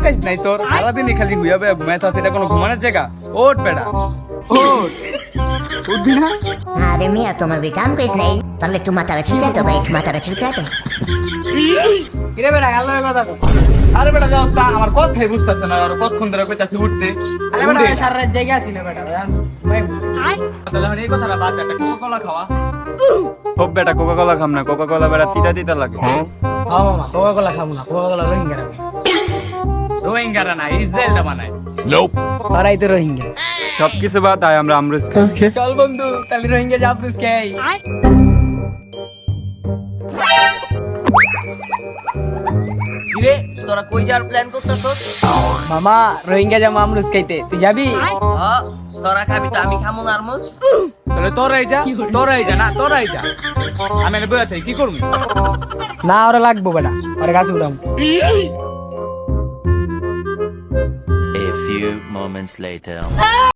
কাজ নাই তোর সারাদিনই খালি ঘুমাবে ঘুমাইতে আছে, এটা কোনো ঘুমানোর জায়গা? ওঠ বেটা ওঠ, উঠবি না? আরে মিয়া তোমার বি কাম কাজ নেই, তাহলে একটু মাথাটা চুলকায় তো ভাই, একটু মাথাটা চুলকায় তো। কিরে বেটা গেল কথা তো। আরে বেটা যাস না, আমার কথাই বুঝতেছে না, আর কতক্ষণ ধরে কইতাছি উঠতে। আরে বেটা সারা রাত জায়গা ছিল বেটা ভাই। তাহলে এখন এই কথাটা বাদ দে, একটা কোকা-কোলা খাওয়া। খুব বেটা কোকা-কোলা খাম না, কোকা-কোলা বেটা তিতা তিতা লাগে। হ্যাঁ মামা কোকা কোলা খাবো না, কোকা কোলা রোহিঙ্গা খাবো। রোহিঙ্গারা না, ইসরায়েলটা বানায়। ওরাই তো রোহিঙ্গা। সবকিছু বাদ আয় আমরা আমরুজ খাই। চল বন্ধু তাহলে রোহিঙ্গা জাবরুস খাই। কিরে তোরা কই যাওয়ার প্ল্যান করতেছস? মামা রোহিঙ্গা জামা আমরুস খাইতে, তুই যাবি? হ্যাঁ তোরা খাবি তো আমি খামু না আরমুস। তাহলে তোরাই যা, তোরাই যা না, তোরাই যা। আমি এনে বইয়া থাকি, কি করবো? না ওরা লাগবো বেটা, ওরা গাছ উঠাম। A few moments later.